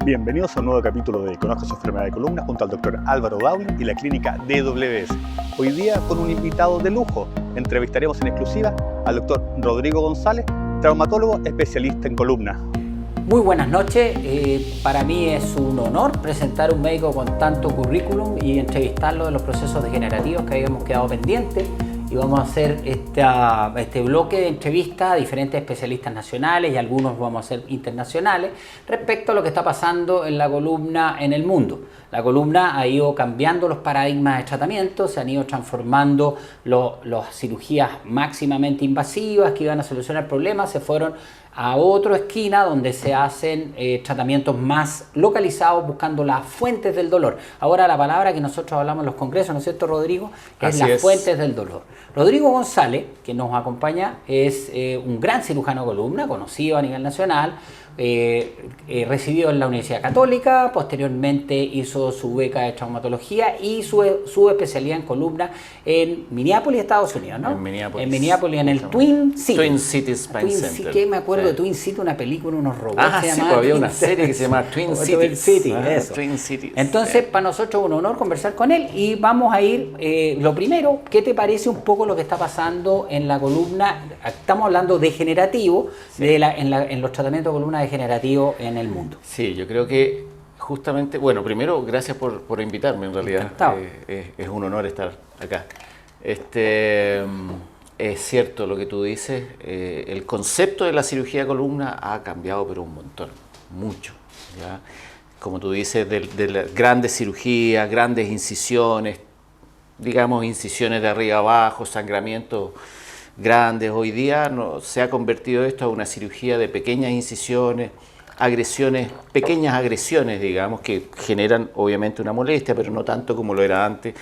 Bienvenidos a un nuevo capítulo de Conozca su enfermedad de columna junto al doctor Álvaro Dowling y la clínica DWS. Hoy día con un invitado de lujo. Entrevistaremos en exclusiva al doctor Rodrigo González, traumatólogo especialista en columna. Muy buenas noches. Para mí es un honor presentar a un médico con tanto currículum y entrevistarlo de los procesos degenerativos que habíamos quedado pendientes. Y vamos a hacer este bloque de entrevistas a diferentes especialistas nacionales y algunos vamos a hacer internacionales respecto a lo que está pasando en la columna en el mundo. La columna ha ido cambiando los paradigmas de tratamiento, se han ido transformando las cirugías máximamente invasivas que iban a solucionar problemas, se fueron a otra esquina donde se hacen tratamientos más localizados buscando las fuentes del dolor. Ahora la palabra que nosotros hablamos en los congresos, ¿no es cierto, Rodrigo? Es las fuentes del dolor. Rodrigo González, que nos acompaña, es un gran cirujano de columna, conocido a nivel nacional, residió en la Universidad Católica, posteriormente hizo su beca de traumatología y su especialidad en columna en Minneapolis, Estados Unidos, ¿no? En Minneapolis. En Minneapolis, en el Twin City. Twin City Spine Center. Que me acuerdo de Twin City, una película, unos robots. Sí, pues había una serie que se llama Twin Cities. Eso. Twin Cities. Entonces, para nosotros es un honor conversar con él y vamos a ir, lo primero, ¿qué te parece un poco lo que está pasando en la columna? Estamos hablando degenerativo, en los tratamientos de columna degenerativo en el mundo. Sí, yo creo que justamente, bueno, primero, gracias por invitarme en realidad. Es un honor estar acá. Es cierto lo que tú dices, el concepto de la cirugía de columna ha cambiado pero un montón, mucho, ¿ya? Como tú dices, de las grandes cirugías, grandes incisiones, digamos incisiones de arriba abajo, sangramientos grandes. Hoy día se ha convertido esto a una cirugía de pequeñas incisiones, pequeñas agresiones, digamos, que generan obviamente una molestia, pero no tanto como lo era antes.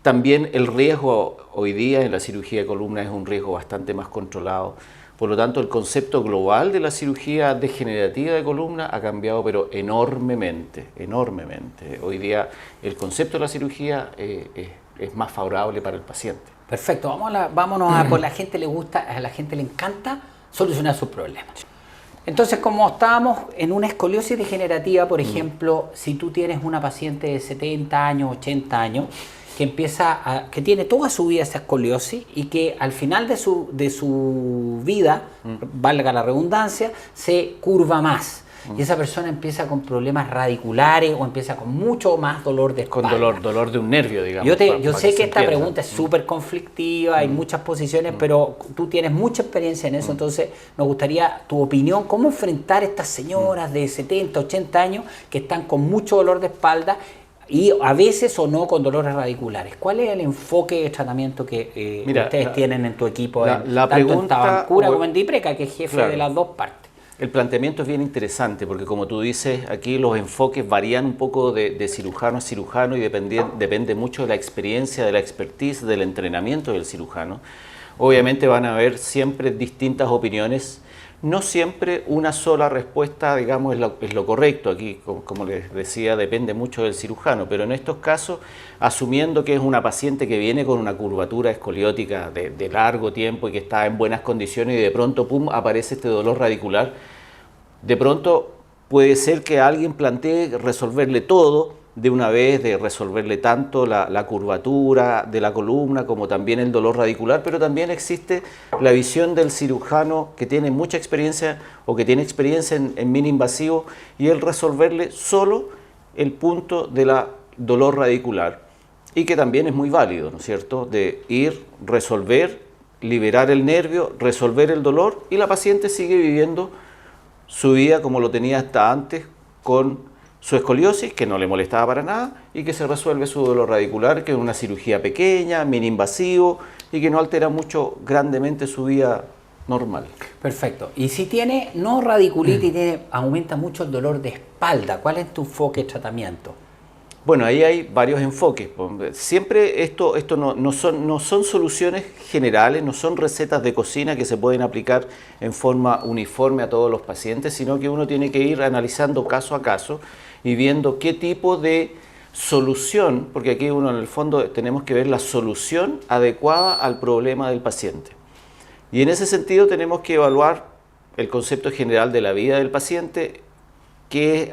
También el riesgo hoy día en la cirugía de columna es un riesgo bastante más controlado. Por lo tanto, el concepto global de la cirugía degenerativa de columna ha cambiado, pero enormemente, enormemente. Hoy día el concepto de la cirugía es más favorable para el paciente. Perfecto, vámonos a por la gente le gusta, a la gente le encanta solucionar sus problemas. Entonces, como estábamos en una escoliosis degenerativa, por ejemplo, si tú tienes una paciente de 70 años, 80 años, que tiene toda su vida esa escoliosis y que al final de su vida, valga la redundancia, se curva más. Y esa persona empieza con problemas radiculares o empieza con mucho más dolor de espalda. Con dolor de un nervio, digamos. Yo sé que esta pregunta es súper conflictiva, hay muchas posiciones, pero tú tienes mucha experiencia en eso, entonces nos gustaría tu opinión, cómo enfrentar a estas señoras de 70, 80 años que están con mucho dolor de espalda y a veces o no con dolores radiculares. ¿Cuál es el enfoque de tratamiento que ustedes tienen en tu equipo, tanto en Tabancura como en Dipreca, que es jefe de las dos partes? El planteamiento es bien interesante porque, como tú dices, aquí los enfoques varían un poco de cirujano a cirujano y depende mucho de la experiencia, de la expertise, del entrenamiento del cirujano. Obviamente van a haber siempre distintas opiniones, no siempre una sola respuesta, digamos, es lo correcto. Aquí, como les decía, depende mucho del cirujano, pero en estos casos, asumiendo que es una paciente que viene con una curvatura escoliótica de largo tiempo y que está en buenas condiciones y de pronto, pum, aparece este dolor radicular, de pronto puede ser que alguien plantee resolverle todo de una vez, de resolverle tanto la curvatura de la columna como también el dolor radicular, pero también existe la visión del cirujano que tiene mucha experiencia o que tiene experiencia en mini invasivo y el resolverle solo el punto del dolor radicular y que también es muy válido, ¿no es cierto?, de ir, resolver, liberar el nervio, resolver el dolor y la paciente sigue viviendo su vida como lo tenía hasta antes con su escoliosis, que no le molestaba para nada, y que se resuelve su dolor radicular, que es una cirugía pequeña, mini invasivo, y que no altera mucho, grandemente su vida normal. Perfecto. Y si tiene no radiculitis, aumenta mucho el dolor de espalda, ¿cuál es tu enfoque de tratamiento? Bueno, ahí hay varios enfoques. Siempre esto no son soluciones generales, no son recetas de cocina que se pueden aplicar en forma uniforme a todos los pacientes, sino que uno tiene que ir analizando caso a caso y viendo qué tipo de solución, porque aquí uno en el fondo tenemos que ver la solución adecuada al problema del paciente. Y en ese sentido tenemos que evaluar el concepto general de la vida del paciente,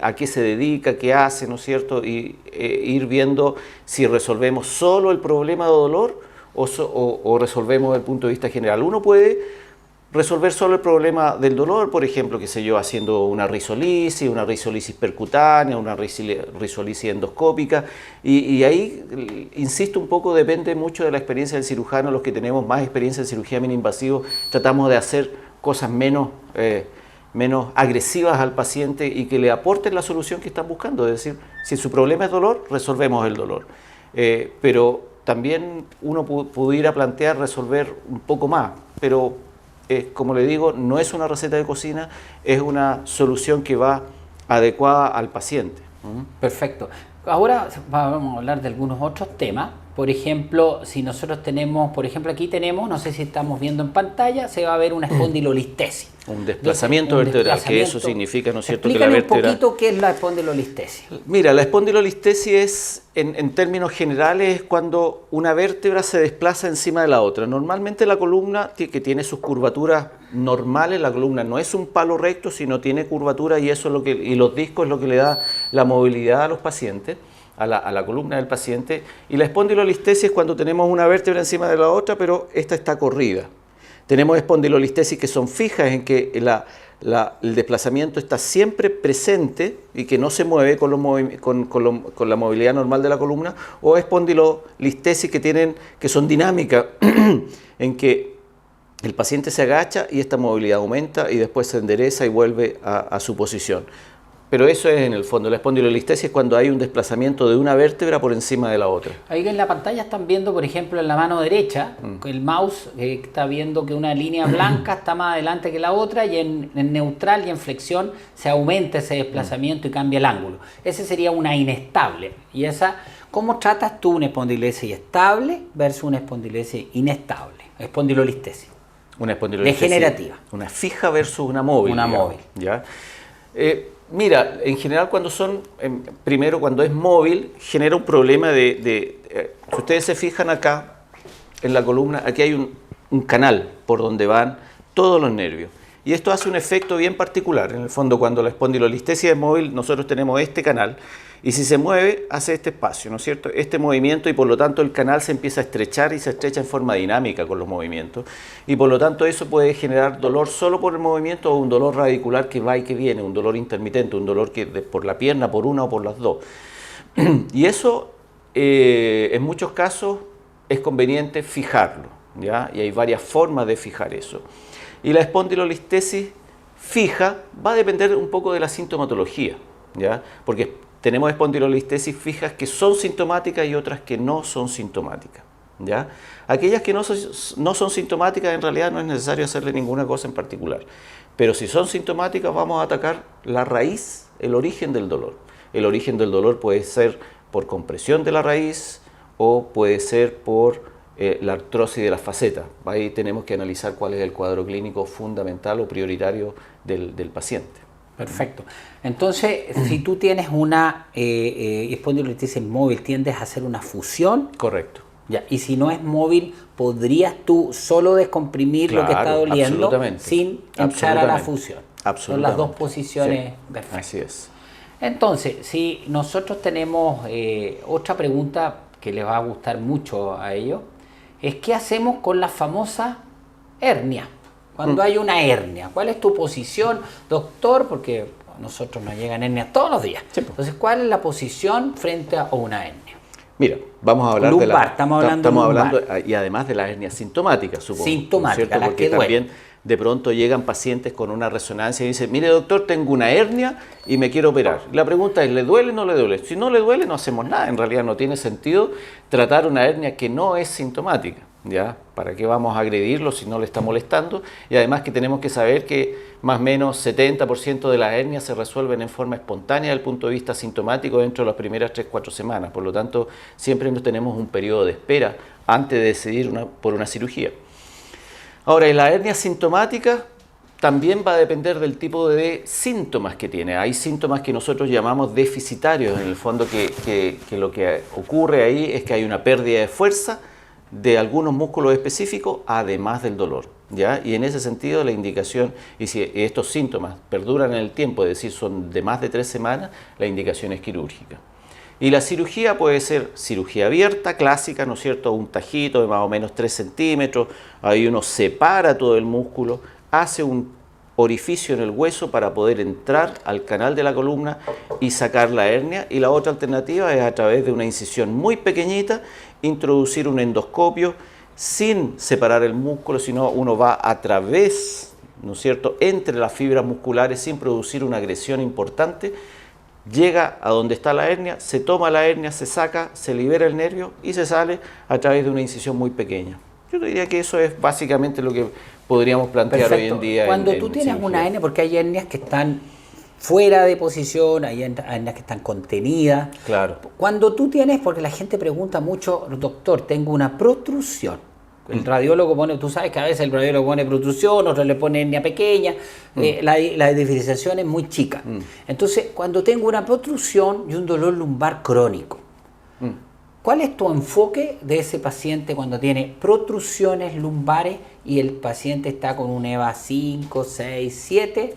a qué se dedica, qué hace, ¿no es cierto? Y ir viendo si resolvemos solo el problema de dolor o resolvemos desde el punto de vista general. Uno puede resolver solo el problema del dolor, por ejemplo, qué sé yo, haciendo una risolisis percutánea, una risolisis endoscópica, y ahí, insisto un poco, depende mucho de la experiencia del cirujano. Los que tenemos más experiencia en cirugía mini-invasiva tratamos de hacer cosas menos agresivas al paciente y que le aporten la solución que están buscando. Es decir, si su problema es dolor, resolvemos el dolor. Pero también uno pudiera plantear resolver un poco más, pero como le digo, no es una receta de cocina, es una solución que va adecuada al paciente. Perfecto. Ahora vamos a hablar de algunos otros temas. Por ejemplo, si nosotros tenemos, por ejemplo, aquí tenemos, no sé si estamos viendo en pantalla, se va a ver una espondilolistesis. Un desplazamiento vertebral, que eso significa, ¿no es cierto?, que la vértebra... un poquito qué es la espondilolistesis. Mira, la espondilolistesis es, en términos generales, es cuando una vértebra se desplaza encima de la otra. Normalmente la columna, que tiene sus curvaturas normales, la columna no es un palo recto, sino tiene curvatura, y eso es y los discos es lo que le da la movilidad a los pacientes, a la columna del paciente. Y la espondilolistesis es cuando tenemos una vértebra encima de la otra, pero esta está corrida. Tenemos espondilolistesis que son fijas, en que el desplazamiento está siempre presente y que no se mueve con la movilidad normal de la columna, o espondilolistesis que son dinámicas, en que el paciente se agacha y esta movilidad aumenta y después se endereza y vuelve a su posición. Pero eso es en el fondo. La espondilolistesis es cuando hay un desplazamiento de una vértebra por encima de la otra. Ahí en la pantalla están viendo, por ejemplo, en la mano derecha, el mouse está viendo que una línea blanca está más adelante que la otra, y en neutral y en flexión se aumenta ese desplazamiento y cambia el ángulo. Ese sería una inestable. Y esa, ¿cómo tratas tú una espondilistesis estable versus una espondilistesis inestable? Espondilolistesis. Una espondilolistesis degenerativa. Una fija versus una móvil. Una móvil. ¿Ya? Mira, en general primero cuando es móvil, genera un problema si ustedes se fijan acá, en la columna, aquí hay un canal por donde van todos los nervios. Y esto hace un efecto bien particular. En el fondo, cuando la espondilolistesis es móvil, nosotros tenemos este canal, y si se mueve, hace este espacio, ¿no es cierto? Este movimiento, y por lo tanto el canal se empieza a estrechar, y se estrecha en forma dinámica con los movimientos. Y por lo tanto eso puede generar dolor solo por el movimiento, o un dolor radicular que va y que viene, un dolor intermitente, un dolor que por la pierna, por una o por las dos. Y eso, en muchos casos, es conveniente fijarlo, ¿ya? Y hay varias formas de fijar eso. Y la espondilolistesis fija va a depender un poco de la sintomatología, ¿ya? Porque tenemos espondilolistesis fijas que son sintomáticas y otras que no son sintomáticas, ¿ya? Aquellas que no son sintomáticas, en realidad no es necesario hacerle ninguna cosa en particular. Pero si son sintomáticas, vamos a atacar la raíz, el origen del dolor. El origen del dolor puede ser por compresión de la raíz, o puede ser por la artrosis de las facetas. Ahí tenemos que analizar cuál es el cuadro clínico fundamental o prioritario del paciente. Perfecto. Entonces, si tú tienes una espondilolistesis móvil, ¿tiendes a hacer una fusión? Correcto. Ya. Y si no es móvil, ¿podrías tú solo descomprimir lo que está doliendo sin entrar a la fusión? Son las dos posiciones. Sí, perfectas. así es. Entonces, si nosotros tenemos otra pregunta que les va a gustar mucho a ellos, es ¿qué hacemos con la famosa hernia? Cuando hay una hernia, ¿cuál es tu posición, doctor? Porque a nosotros nos llegan hernias todos los días. Sí. Entonces, ¿cuál es la posición frente a una hernia? Mira, vamos a hablar lumbar, estamos hablando y además de la hernia sintomática, supongo. Sintomática, ¿no? Porque también de pronto llegan pacientes con una resonancia y dicen, mire doctor, tengo una hernia y me quiero operar. La pregunta es, ¿le duele o no le duele? Si no le duele, no hacemos nada. En realidad no tiene sentido tratar una hernia que no es sintomática, ¿ya? ¿Para qué vamos a agredirlo si no le está molestando? Y además que tenemos que saber que más o menos 70% de las hernias se resuelven en forma espontánea desde el punto de vista sintomático dentro de las primeras 3-4 semanas. Por lo tanto, siempre tenemos un periodo de espera antes de decidir por una cirugía. Ahora, en la hernia sintomática también va a depender del tipo de síntomas que tiene. Hay síntomas que nosotros llamamos deficitarios, en el fondo que lo que ocurre ahí es que hay una pérdida de fuerza de algunos músculos específicos, además del dolor. ¿ya? Y en ese sentido la indicación, y si estos síntomas perduran en el tiempo, es decir, son de más de 3 semanas, la indicación es quirúrgica. Y la cirugía puede ser cirugía abierta, clásica, ¿no es cierto? Un tajito de más o menos 3 centímetros, ahí uno separa todo el músculo, hace un orificio en el hueso para poder entrar al canal de la columna y sacar la hernia. Y la otra alternativa es a través de una incisión muy pequeñita, introducir un endoscopio sin separar el músculo, sino uno va a través, ¿no es cierto?, entre las fibras musculares sin producir una agresión importante. Llega a donde está la hernia, se toma la hernia, se saca, se libera el nervio y se sale a través de una incisión muy pequeña. Yo diría que eso es básicamente lo que podríamos plantear hoy en día. Cuando tú tienes una hernia, porque hay hernias que están fuera de posición, hay hernias que están contenidas. Claro. Cuando tú tienes, porque la gente pregunta mucho, doctor, tengo una protrusión. El radiólogo pone, tú sabes que a veces el radiólogo pone protrusión, otro le pone hernia pequeña, la diferenciación es muy chica. Entonces, cuando tengo una protrusión y un dolor lumbar crónico, ¿cuál es tu enfoque de ese paciente cuando tiene protrusiones lumbares y el paciente está con un EVA 5, 6, 7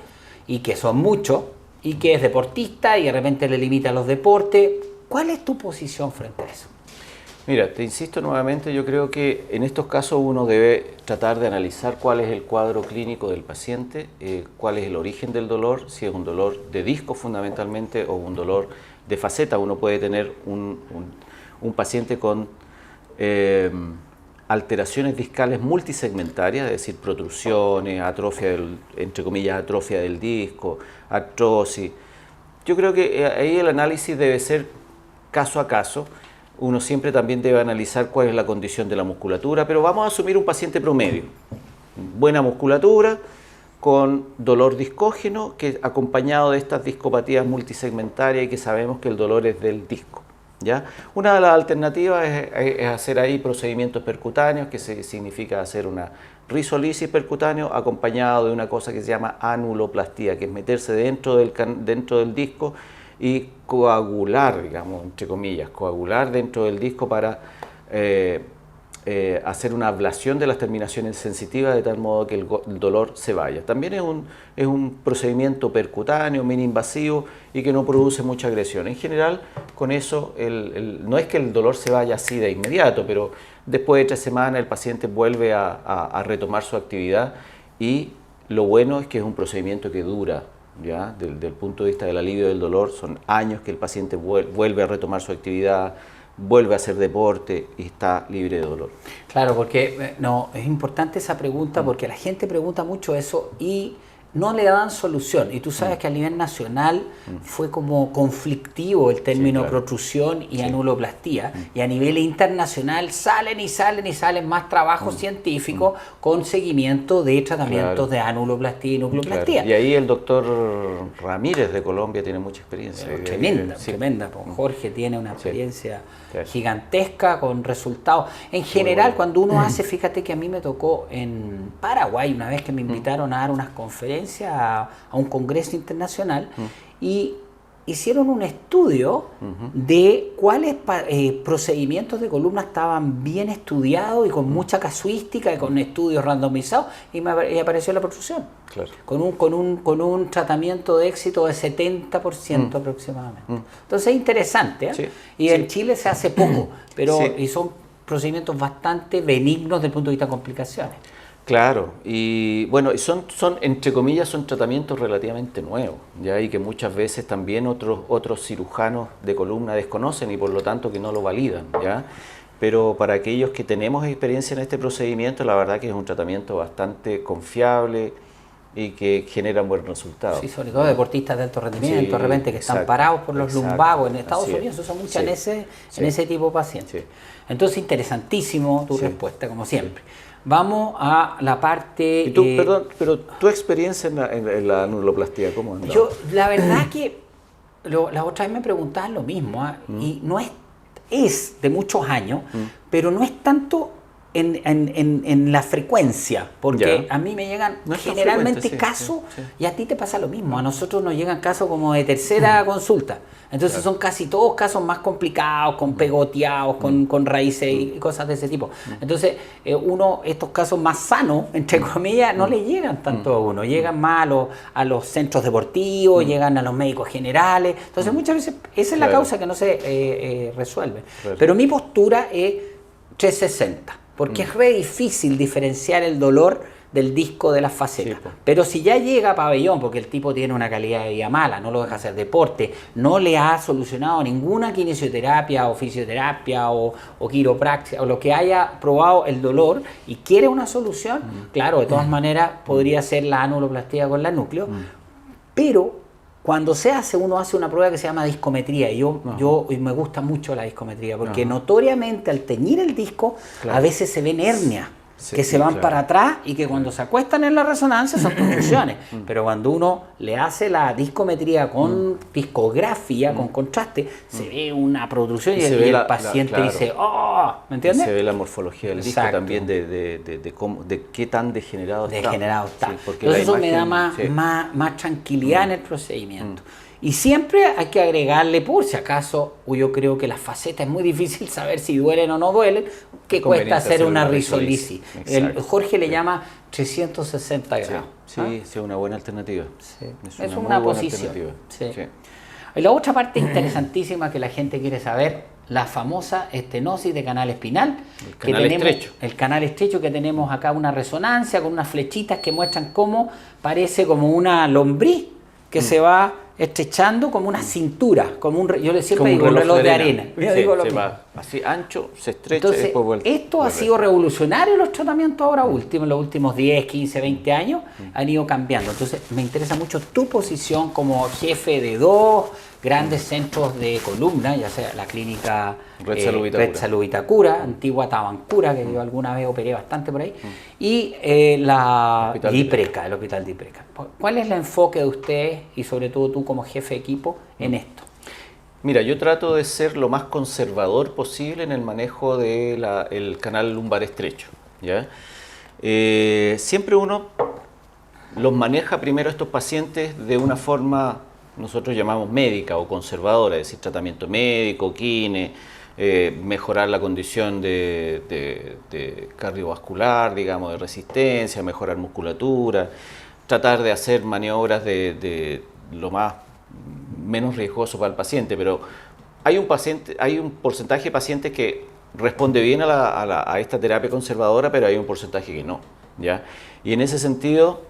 y que son muchos y que es deportista y de repente le limita los deportes? ¿Cuál es tu posición frente a eso? Mira, te insisto nuevamente, yo creo que en estos casos uno debe tratar de analizar cuál es el cuadro clínico del paciente, cuál es el origen del dolor, si es un dolor de disco fundamentalmente o un dolor de faceta. Uno puede tener un paciente con alteraciones discales multisegmentarias, es decir, protrusiones, atrofia entre comillas, atrofia del disco, artrosis. Yo creo que ahí el análisis debe ser caso a caso. Uno siempre también debe analizar cuál es la condición de la musculatura, pero vamos a asumir un paciente promedio. Buena musculatura, con dolor discógeno, que acompañado de estas discopatías multisegmentarias y que sabemos que el dolor es del disco, ¿ya? Una de las alternativas es hacer ahí procedimientos percutáneos, que significa hacer una risolisis percutáneo acompañado de una cosa que se llama anuloplastía, que es meterse dentro del disco y coagular, digamos, entre comillas, coagular dentro del disco para hacer una ablación de las terminaciones sensitivas de tal modo que el dolor se vaya. También es un procedimiento percutáneo, mini-invasivo y que no produce mucha agresión. En general, con eso, no es que el dolor se vaya así de inmediato, pero después de 3 semanas el paciente vuelve a retomar su actividad y lo bueno es que es un procedimiento que dura. ¿Ya? Desde el punto de vista del alivio del dolor, son años que el paciente vuelve a retomar su actividad, vuelve a hacer deporte y está libre de dolor. Claro, porque no, es importante esa pregunta porque la gente pregunta mucho eso y no le dan solución. Y tú sabes que a nivel nacional fue como conflictivo el término protrusión y anuloplastía. Y a nivel internacional salen más trabajos científicos con seguimiento de tratamientos de anuloplastía y nucleoplastía. Claro. Y ahí el doctor Ramírez de Colombia tiene mucha experiencia. Tremenda. Jorge tiene una experiencia gigantesca con resultados. En general, cuando uno hace, fíjate que a mí me tocó en Paraguay una vez que me invitaron a dar unas conferencias a un congreso internacional y hicieron un estudio de cuáles procedimientos de columna estaban bien estudiados y con mucha casuística y con estudios randomizados y apareció la protrusión. Claro. Con un tratamiento de éxito de 70% aproximadamente. Entonces es interesante, ¿eh? Sí. Y en Chile se hace poco, pero y son procedimientos bastante benignos desde el punto de vista de complicaciones. Claro, y bueno, son entre comillas, son tratamientos relativamente nuevos, ¿ya? Y que muchas veces también otros cirujanos de columna desconocen y por lo tanto que no lo validan, ¿ya? Pero para aquellos que tenemos experiencia en este procedimiento, la verdad que es un tratamiento bastante confiable y que genera buenos resultados. Sí, sobre todo deportistas de alto rendimiento, de repente que están parados por los lumbagos. En Estados Unidos se usa mucho en ese tipo de pacientes. Sí. Entonces, interesantísimo tu respuesta, como siempre. Vamos a la parte... Y tú, perdón, pero tu experiencia en la anuloplastía, ¿cómo anda? Yo, la verdad que la otra vez me preguntaban lo mismo, y no es de muchos años, pero no es tanto en la frecuencia, porque Ya. a mí me llegan No es tan generalmente frecuente, sí, casos, sí, sí. y a ti te pasa lo mismo, a nosotros nos llegan casos como de tercera consulta, entonces son casi todos casos más complicados, con pegoteados, con raíces y cosas de ese tipo. Entonces estos casos más sanos, entre comillas, no le llegan tanto a uno, llegan más a los centros deportivos, llegan a los médicos generales, entonces muchas veces esa es la Claro. causa que no se resuelve. Claro. Pero mi postura es 360, porque es re difícil diferenciar el dolor del disco de las facetas. Sí, po. Pero si ya llega a pabellón, porque el tipo tiene una calidad de vida mala, no lo deja hacer deporte, no le ha solucionado ninguna kinesioterapia o fisioterapia o quiropraxia o lo que haya probado el dolor y quiere una solución, claro, de todas maneras podría ser la anuloplastía con la núcleo, pero cuando uno hace una prueba que se llama discometría, y yo me gusta mucho la discometría, porque notoriamente al teñir el disco, Claro. a veces se ven hernias, Sí, que se van claro. para atrás y que cuando se acuestan en la resonancia son protrusiones. Pero cuando uno le hace la discometría con discografía, con contraste, se ve una protrusión y se el ve paciente claro. dice, ¡oh! ¿Me entiendes? Se ve la morfología del disco Exacto. también de qué tan degenerado está. Degenerado está. Sí, porque Entonces la eso me da imagen- más tranquilidad en el procedimiento. Y siempre hay que agregarle, por si acaso, yo creo que las facetas es muy difícil saber si duelen o no duelen, que Es cuesta conveniente hacer una risolisis. risolisis. Exacto. Jorge le llama 360 Sí, grados. sí, ¿ah? sí, es una buena alternativa. Sí. Es Es muy una buena posición. alternativa. Sí. Sí. Y la otra parte interesantísima que la gente quiere saber, la famosa estenosis de canal espinal. El canal estrecho. El canal estrecho, que tenemos acá una resonancia con unas flechitas que muestran cómo parece como una lombriz que se va estrechando como una cintura, yo le siempre digo un reloj de arena. Yo Sí, digo lo se mismo. va así ancho, se estrecha y Entonces, después vuelve. esto ha sido revolucionario los tratamientos ahora últimos, en los últimos 10, 15, 20 años han ido cambiando. Entonces, me interesa mucho tu posición como jefe de dos grandes centros de columna, ya sea la clínica Red Salud Vitacura. Red Salud Vitacura, antigua Tabancura, que yo alguna vez operé bastante por ahí, y la Hospital Dipreca, el Hospital Dipreca. ¿Cuál es el enfoque de ustedes y sobre todo tú como jefe de equipo en esto? Mira, yo trato de ser lo más conservador posible en el manejo del canal lumbar estrecho, ¿ya? Siempre uno los maneja primero a estos pacientes de una forma, nosotros llamamos médica o conservadora, es decir, tratamiento médico, kine, mejorar la condición de cardiovascular, digamos, de resistencia, mejorar musculatura, tratar de hacer maniobras de lo menos riesgoso para el paciente, pero hay un porcentaje de pacientes que responde bien a esta terapia conservadora, pero hay un porcentaje que no, ¿ya? Y en ese sentido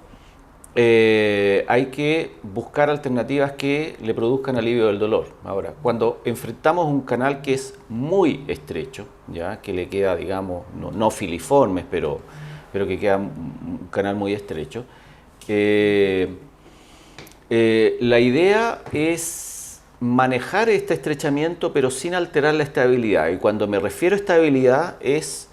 hay que buscar alternativas que le produzcan alivio del dolor. Ahora, cuando enfrentamos un canal que es muy estrecho, ¿ya? Que le queda, digamos, no filiformes, pero que queda un canal muy estrecho, la idea es manejar este estrechamiento pero sin alterar la estabilidad. Y cuando me refiero a estabilidad es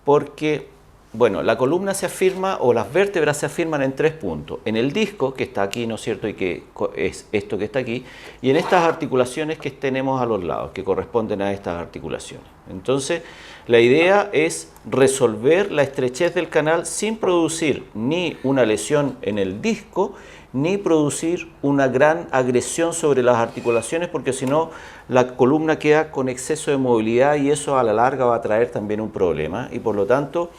porque, bueno, la columna se afirma o las vértebras se afirman en 3 puntos. En el disco, que está aquí, ¿no es cierto? Y que es esto que está aquí. Y en estas articulaciones que tenemos a los lados, que corresponden a estas articulaciones. Entonces, la idea es resolver la estrechez del canal sin producir ni una lesión en el disco, ni producir una gran agresión sobre las articulaciones, porque si no la columna queda con exceso de movilidad y eso a la larga va a traer también un problema. Y por lo tanto,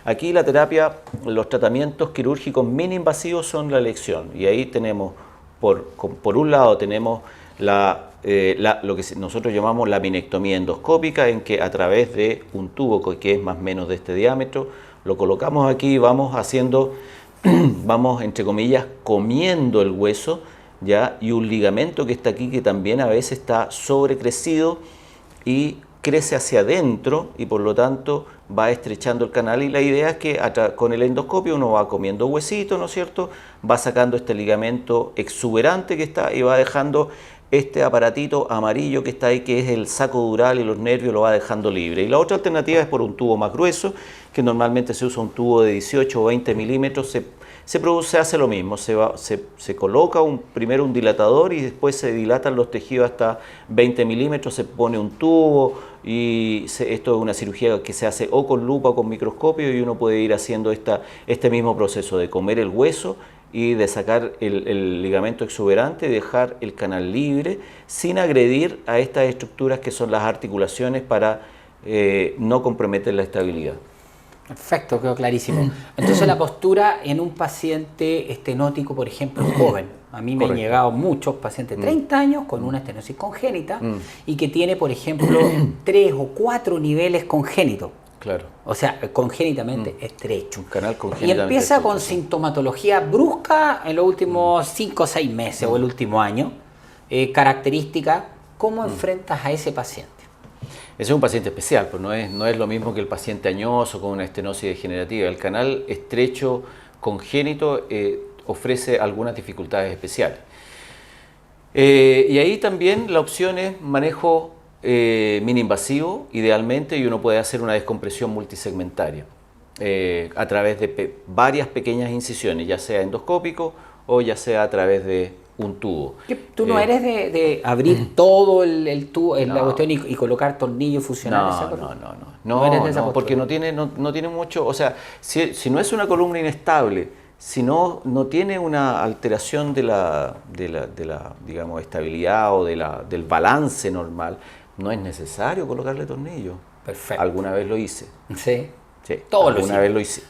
aquí la terapia, los tratamientos quirúrgicos mini invasivos son la elección. Y ahí tenemos, por un lado tenemos lo que nosotros llamamos la minectomía endoscópica, en que a través de un tubo que es más o menos de este diámetro, lo colocamos aquí y vamos haciendo, vamos entre comillas comiendo el hueso, ¿ya? Y un ligamento que está aquí que también a veces está sobrecrecido y crece hacia adentro y por lo tanto va estrechando el canal, y la idea es que con el endoscopio uno va comiendo huesito, ¿no es cierto? Va sacando este ligamento exuberante que está y va dejando este aparatito amarillo que está ahí, que es el saco dural, y los nervios lo va dejando libre. Y la otra alternativa es por un tubo más grueso, que normalmente se usa un tubo de 18 o 20 milímetros, se se hace lo mismo, se coloca primero un dilatador y después se dilatan los tejidos hasta 20 milímetros, se pone un tubo y esto es una cirugía que se hace o con lupa o con microscopio y uno puede ir haciendo este mismo proceso de comer el hueso y de sacar el ligamento exuberante y dejar el canal libre sin agredir a estas estructuras que son las articulaciones para no comprometer la estabilidad. Perfecto, quedó clarísimo. Entonces la postura en un paciente estenótico, por ejemplo, joven. A mí me han llegado muchos pacientes de 30 años con una estenosis congénita y que tiene, por ejemplo, 3 o 4 niveles congénitos. Claro. O sea, congénitamente estrecho. Un canal congénitamente y empieza estrecho, con sintomatología brusca en los últimos 5 o 6 meses o el último año. Característica, ¿cómo enfrentas a ese paciente? Ese es un paciente especial, pues no es lo mismo que el paciente añoso con una estenosis degenerativa. El canal estrecho congénito ofrece algunas dificultades especiales. Y ahí también la opción es manejo mini-invasivo, idealmente, y uno puede hacer una descompresión multisegmentaria a través de varias pequeñas incisiones, ya sea endoscópico o ya sea a través de un tubo. ¿Tú no eres de abrir todo el tubo, la cuestión y colocar tornillos funcionales? No, porque no tiene mucho, o sea, si no es una columna inestable, si no tiene una alteración de la digamos, estabilidad o del balance normal, no es necesario colocarle tornillos. Perfecto. Alguna vez lo hice. Sí. Alguna vez lo hice.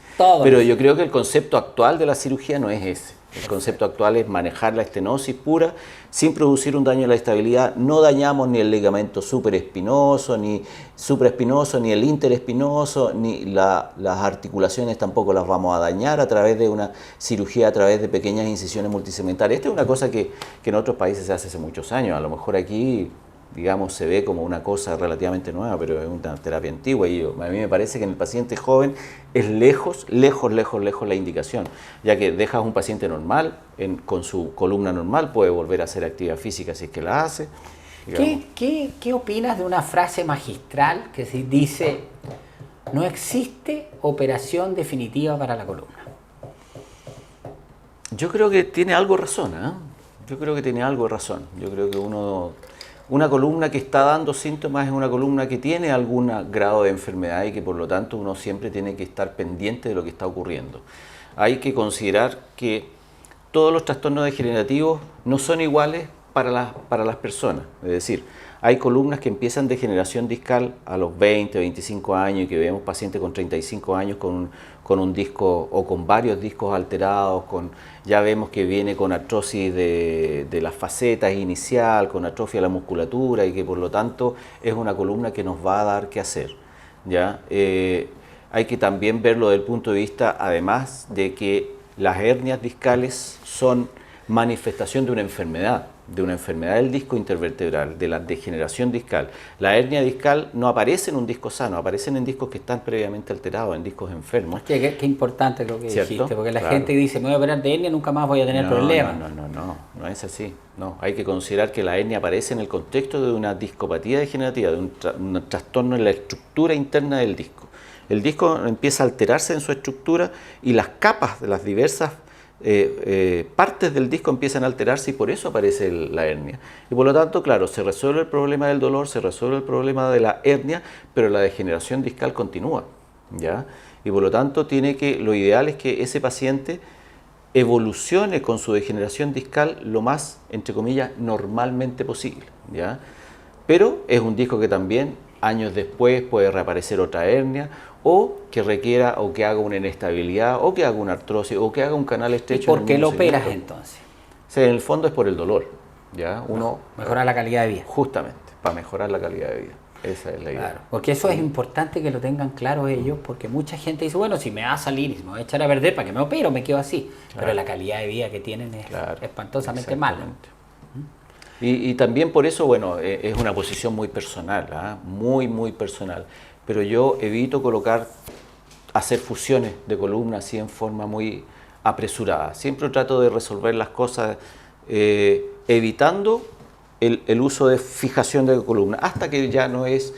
Pero yo creo que el concepto actual de la cirugía no es ese. El concepto actual es manejar la estenosis pura sin producir un daño a la estabilidad. No dañamos ni el ligamento superespinoso, ni supraespinoso, ni el interespinoso, ni las articulaciones tampoco las vamos a dañar a través de una cirugía, a través de pequeñas incisiones multisegmentarias. Esta es una cosa que en otros países se hace muchos años. A lo mejor aquí, digamos, se ve como una cosa relativamente nueva, pero es una terapia antigua y a mí me parece que en el paciente joven es lejos la indicación, ya que dejas un paciente normal, con su columna normal, puede volver a hacer actividad física si es que la hace. ¿Qué opinas de una frase magistral que se dice, no existe operación definitiva para la columna? Yo creo que tiene algo de razón, ¿eh? Yo creo que tiene algo de razón. Yo creo que una columna que está dando síntomas es una columna que tiene algún grado de enfermedad y que por lo tanto uno siempre tiene que estar pendiente de lo que está ocurriendo. Hay que considerar que todos los trastornos degenerativos no son iguales para las personas. Es decir, hay columnas que empiezan degeneración discal a los 20, 25 años y que vemos pacientes con 35 años con un disco o con varios discos alterados, ya vemos que viene con artrosis de las facetas inicial, con atrofia de la musculatura y que por lo tanto es una columna que nos va a dar que hacer. ¿Ya? Hay que también verlo desde el punto de vista, además de que las hernias discales son manifestación de una enfermedad del disco intervertebral, de la degeneración discal. La hernia discal no aparece en un disco sano, aparecen en discos que están previamente alterados, en discos enfermos. Qué importante lo que ¿cierto? dijiste, porque la gente dice, me voy a operar de hernia, nunca más voy a tener problemas. No es así. No, hay que considerar que la hernia aparece en el contexto de una discopatía degenerativa, de un trastorno en la estructura interna del disco. El disco empieza a alterarse en su estructura y las capas de las diversas partes del disco empiezan a alterarse y por eso aparece la hernia. Y por lo tanto, claro, se resuelve el problema del dolor, se resuelve el problema de la hernia, pero la degeneración discal continúa, ¿ya? Y por lo tanto lo ideal es que ese paciente evolucione con su degeneración discal lo más, entre comillas, normalmente posible, ¿ya? Pero es un disco que también años después puede reaparecer otra hernia o que requiera o que haga una inestabilidad o que haga una artrosis o que haga un canal estrecho. ¿Y por qué lo operas entonces? O sea, en el fondo es por el dolor, ¿ya? Mejorar la calidad de vida. Justamente, para mejorar la calidad de vida. Esa es la idea. Claro, porque eso es importante que lo tengan claro ellos, porque mucha gente dice, bueno, si me va a salir y me voy a echar a perder, ¿para que me opero? Me quedo así. Claro. Pero la calidad de vida que tienen es espantosamente mala. Y también por eso, bueno, es una posición muy personal, ¿eh? muy personal. Pero yo evito hacer fusiones de columna así en forma muy apresurada. Siempre trato de resolver las cosas evitando el uso de fijación de columna, hasta que ya no es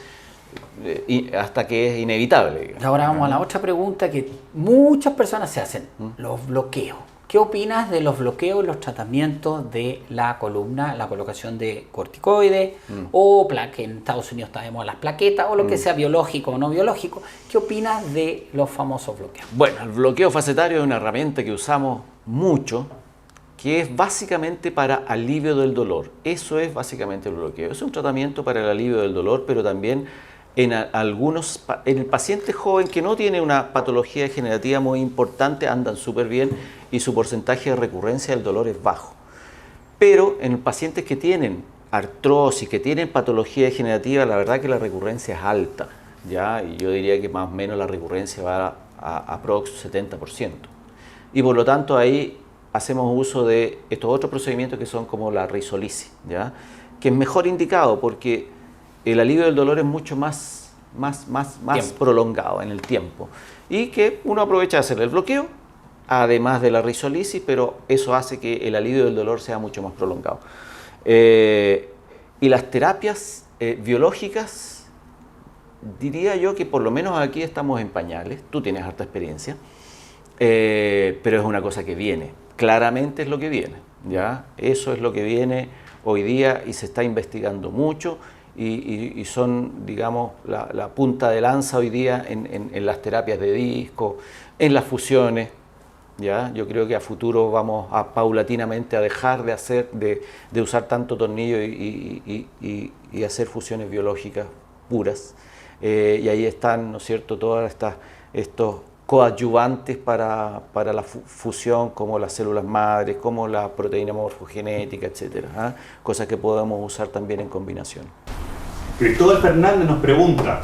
hasta que es inevitable. Ahora vamos a la otra pregunta que muchas personas se hacen, los bloqueos. ¿Qué opinas de los bloqueos y los tratamientos de la columna, la colocación de corticoides o que en Estados Unidos tenemos las plaquetas o lo que sea biológico o no biológico? ¿Qué opinas de los famosos bloqueos? Bueno, el bloqueo facetario es una herramienta que usamos mucho, que es básicamente para alivio del dolor. Eso es básicamente el bloqueo. Es un tratamiento para el alivio del dolor, pero también en el paciente joven que no tiene una patología degenerativa muy importante, andan súper bien y su porcentaje de recurrencia del dolor es bajo. Pero en pacientes que tienen artrosis, que tienen patología degenerativa, la verdad que la recurrencia es alta, ¿ya? Y yo diría que más o menos la recurrencia va a aprox 70%. Y por lo tanto ahí hacemos uso de estos otros procedimientos que son como la risolisis, ¿ya? Que es mejor indicado porque el alivio del dolor es mucho más prolongado en el tiempo y que uno aprovecha de hacer el bloqueo, además de la risolisis, pero eso hace que el alivio del dolor sea mucho más prolongado. Y las terapias biológicas, diría yo que por lo menos aquí estamos en pañales, tú tienes harta experiencia, pero es una cosa que viene, claramente es lo que viene, ¿ya? Eso es lo que viene hoy día y se está investigando mucho. Y son, digamos, la punta de lanza hoy día en las terapias de disco, en las fusiones, ¿ya? Yo creo que a futuro vamos paulatinamente a dejar de usar tanto tornillo y hacer fusiones biológicas puras. Y ahí están, ¿no es cierto?, todas estos coadyuvantes para la fusión, como las células madres, como la proteína morfogenética, etcétera, cosas que podemos usar también en combinación. Cristóbal Fernández nos pregunta,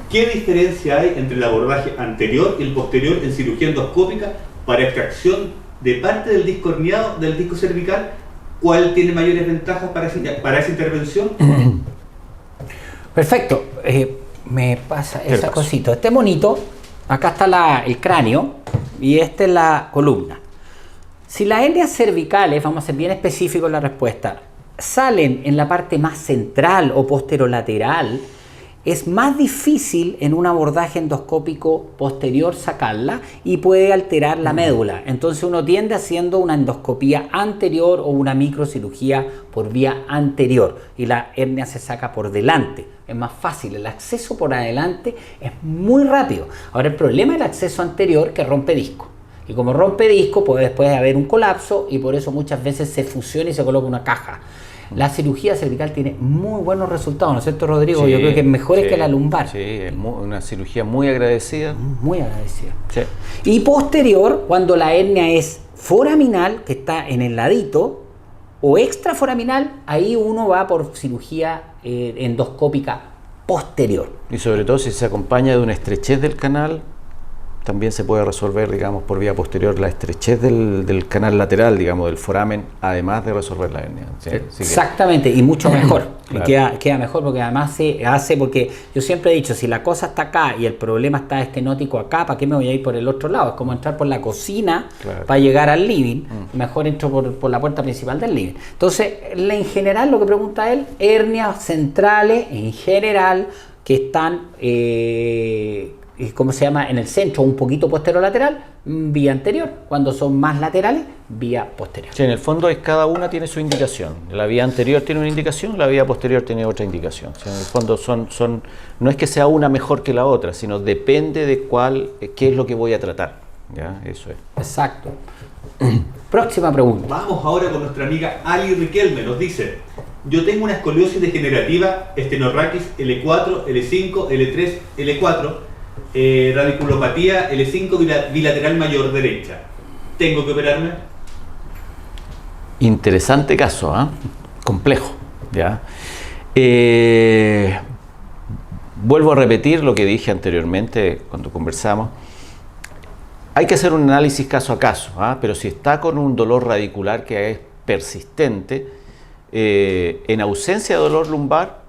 ¿qué diferencia hay entre el abordaje anterior y el posterior en cirugía endoscópica para extracción de parte del disco herniado del disco cervical? ¿Cuál tiene mayores ventajas para esa intervención? Perfecto, me pasa esa cosita. Este monito, acá está el cráneo y esta es la columna. Si las hernias cervicales, vamos a ser bien específicos en la respuesta, salen en la parte más central o posterolateral, es más difícil en un abordaje endoscópico posterior sacarla y puede alterar la médula. Entonces uno tiende haciendo una endoscopía anterior o una microcirugía por vía anterior y la hernia se saca por delante. Es más fácil, el acceso por adelante es muy rápido. Ahora el problema es el acceso anterior que rompe disco. Y como rompe disco puede después haber un colapso y por eso muchas veces se fusiona y se coloca una caja. La cirugía cervical tiene muy buenos resultados, ¿no es cierto, Rodrigo? Sí, yo creo que es mejor que la lumbar. Sí, es una cirugía muy agradecida. Muy agradecida. Sí. Y posterior, cuando la hernia es foraminal, que está en el ladito, o extraforaminal, ahí uno va por cirugía endoscópica posterior. Y sobre todo si se acompaña de una estrechez del canal, también se puede resolver, digamos, por vía posterior la estrechez del canal lateral, digamos, del foramen, además de resolver la hernia. ¿Sí? Exactamente, y mucho mejor. Claro. Queda mejor porque además se hace, porque yo siempre he dicho, si la cosa está acá y el problema está estenótico acá, ¿para qué me voy a ir por el otro lado? Es como entrar por la cocina para llegar al living, mejor entro por la puerta principal del living. Entonces, en general, lo que pregunta él, hernias centrales, en general, que están... ¿cómo se llama? En el centro, un poquito posterolateral, vía anterior. Cuando son más laterales, vía posterior. Sí, en el fondo cada una tiene su indicación. La vía anterior tiene una indicación, la vía posterior tiene otra indicación. O sea, en el fondo no es que sea una mejor que la otra, sino depende de qué es lo que voy a tratar. ¿Ya? Eso es. Exacto. Próxima pregunta. Vamos ahora con nuestra amiga Ali Riquelme. Nos dice, yo tengo una escoliosis degenerativa, estenorraquis L4, L5, L3, L4, radiculopatía L5 bilateral mayor derecha. ¿Tengo que operarme? Interesante caso, ¿eh? Complejo, ¿ya? Vuelvo a repetir lo que dije anteriormente cuando conversamos. Hay que hacer un análisis caso a caso, ¿eh? Pero si está con un dolor radicular que es persistente, en ausencia de dolor lumbar,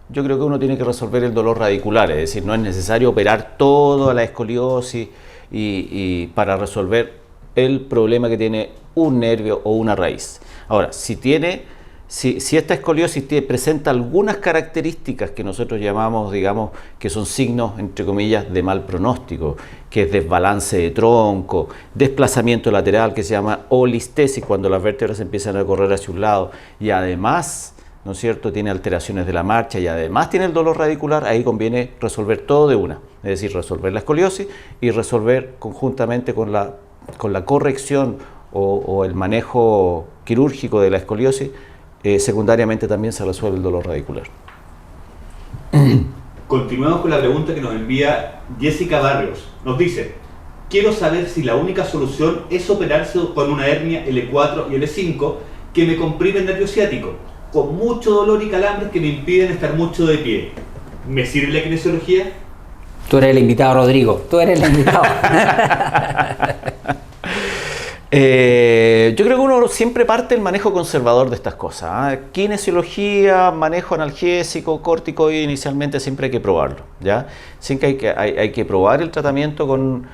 yo creo que uno tiene que resolver el dolor radicular, es decir, no es necesario operar toda la escoliosis y para resolver el problema que tiene un nervio o una raíz. Ahora, si tiene si esta escoliosis presenta algunas características que nosotros llamamos, digamos, que son signos, entre comillas, de mal pronóstico, que es desbalance de tronco, desplazamiento lateral, que se llama olistesis, cuando las vértebras empiezan a correr hacia un lado, y además, ¿no es cierto?, tiene alteraciones de la marcha y además tiene el dolor radicular, ahí conviene resolver todo de una, es decir, resolver la escoliosis y resolver conjuntamente con la corrección o el manejo quirúrgico de la escoliosis. Secundariamente también se resuelve el dolor radicular. Continuamos con la pregunta que nos envía Jessica Barrios. Nos dice: quiero saber si la única solución es operarse con una hernia L4 y L5 que me comprime el nervio ciático, con mucho dolor y calambres que me impiden estar mucho de pie. ¿Me sirve la kinesiología? Tú eres el invitado, Rodrigo. Tú eres el invitado. Yo creo que uno siempre parte del manejo conservador de estas cosas, ¿eh? Kinesiología, manejo analgésico, corticoide, inicialmente siempre hay que probarlo, ¿ya? Siempre hay que probar el tratamiento con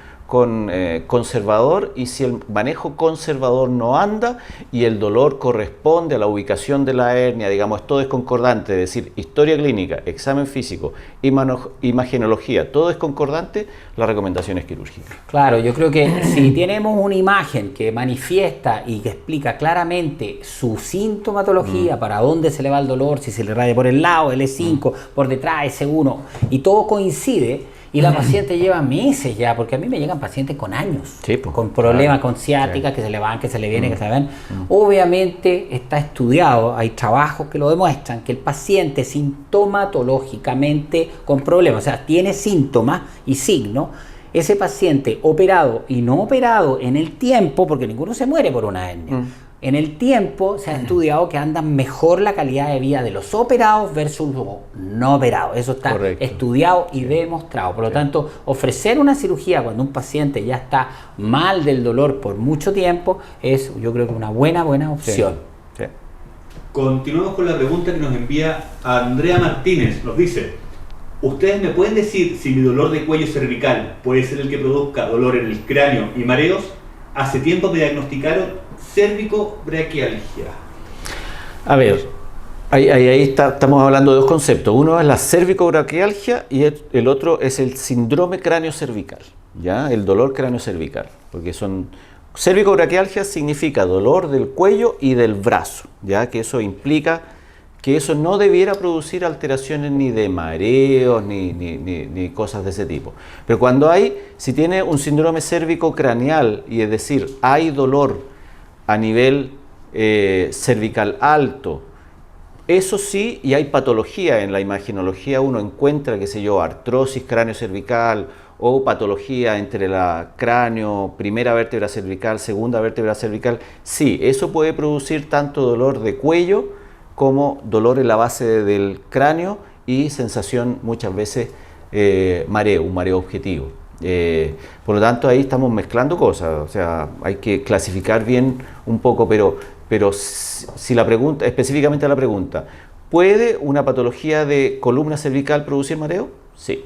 conservador, y si el manejo conservador no anda y el dolor corresponde a la ubicación de la hernia, digamos, todo es concordante, es decir, historia clínica, examen físico, imagenología, todo es concordante, la recomendación es quirúrgica. Claro, yo creo que si tenemos una imagen que manifiesta y que explica claramente su sintomatología, para dónde se le va el dolor, si se le raya por el lado, L5, por detrás, S1, y todo coincide, y la paciente lleva meses ya, porque a mí me llegan pacientes con años, sí, pues, con problemas, con ciática, que se le van, que se le vienen, que se le ven. Obviamente está estudiado, hay trabajos que lo demuestran, que el paciente sintomatológicamente con problemas, o sea, tiene síntomas y signos, ese paciente operado y no operado en el tiempo, porque ninguno se muere por una hernia, en el tiempo se ha estudiado que andan mejor la calidad de vida de los operados versus los no operados. Eso está estudiado y demostrado. Por lo tanto, ofrecer una cirugía cuando un paciente ya está mal del dolor por mucho tiempo es, yo creo que una buena opción. Sí. Continuamos con la pregunta que nos envía Andrea Martínez. Nos dice: ¿ustedes me pueden decir si mi dolor de cuello cervical puede ser el que produzca dolor en el cráneo y mareos? Hace tiempo me diagnosticaron cérvico-braquialgia. A ver, ahí estamos hablando de dos conceptos. Uno es la cérvico-braquialgia y el otro es el síndrome cráneo-cervical, ¿ya? El dolor cráneo-cervical, porque son... Cérvico-braquialgia significa dolor del cuello y del brazo, ¿ya? Que eso implica que eso no debiera producir alteraciones ni de mareos ni cosas de ese tipo. Pero cuando si tiene un síndrome cérvico-craneal, y es decir, hay dolor a nivel cervical alto, eso sí, y hay patología en la imagenología, uno encuentra, qué sé yo, artrosis cráneo-cervical o patología entre la cráneo, primera vértebra cervical, segunda vértebra cervical, sí, eso puede producir tanto dolor de cuello como dolor en la base del cráneo y sensación muchas veces mareo, un mareo objetivo. Por lo tanto, ahí estamos mezclando cosas, o sea, hay que clasificar bien un poco, pero si la pregunta, específicamente la pregunta, ¿puede una patología de columna cervical producir mareo? Sí.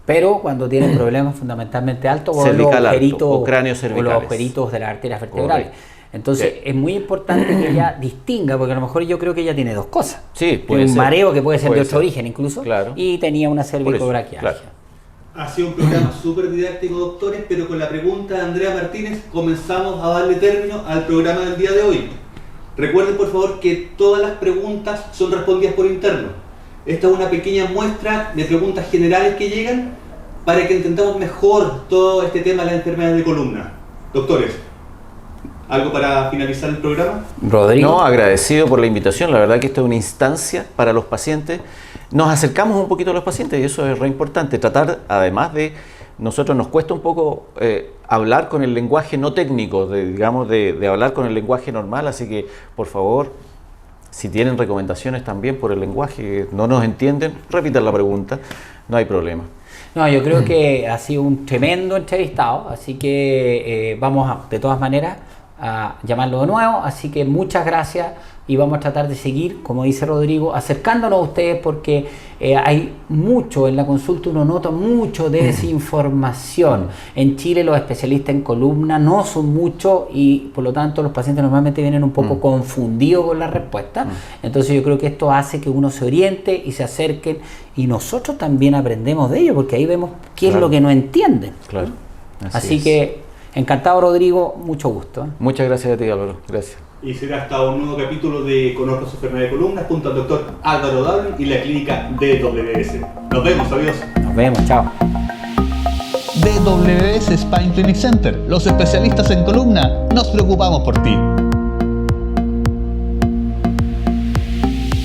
Pero cuando tienen problemas fundamentalmente altos o los cráneo cervicales, o los agujeritos de las arterias vertebrales. Entonces es muy importante que ella distinga, porque a lo mejor yo creo que ella tiene dos cosas. Sí, puede ser un mareo que puede ser de otro origen incluso, claro, y tenía una cervicobraquialgia. Claro. Ha sido un programa súper didáctico, doctores, pero con la pregunta de Andrea Martínez comenzamos a darle término al programa del día de hoy. Recuerden por favor que todas las preguntas son respondidas por interno. Esta es una pequeña muestra de preguntas generales que llegan para que entendamos mejor todo este tema de las enfermedades de columna. Doctores, ¿algo para finalizar el programa? Rodrigo. No, agradecido por la invitación. La verdad que esta es una instancia para los pacientes. Nos acercamos un poquito a los pacientes y eso es re importante. Tratar, además de... Nosotros nos cuesta un poco hablar con el lenguaje no técnico, de hablar con el lenguaje normal. Así que, por favor, si tienen recomendaciones también por el lenguaje, no nos entienden, repitan la pregunta, no hay problema. No, yo creo que ha sido un tremendo entrevistado, así que vamos de todas maneras a llamarlo de nuevo, así que muchas gracias y vamos a tratar de seguir, como dice Rodrigo, acercándonos a ustedes porque hay mucho, en la consulta uno nota mucho de desinformación. En Chile los especialistas en columna no son muchos y por lo tanto los pacientes normalmente vienen un poco confundidos con la respuesta. Entonces yo creo que esto hace que uno se oriente y se acerquen y nosotros también aprendemos de ello porque ahí vemos qué es lo que no entienden. Claro. Así que encantado, Rodrigo, mucho gusto. Muchas gracias a ti, Álvaro. Gracias. Y será hasta un nuevo capítulo de Conozco su enfermedad de columna junto al doctor Álvaro Dowling y la clínica DWS. Nos vemos, adiós. Nos vemos, chao. DWS Spine Clinic Center, los especialistas en columna, nos preocupamos por ti.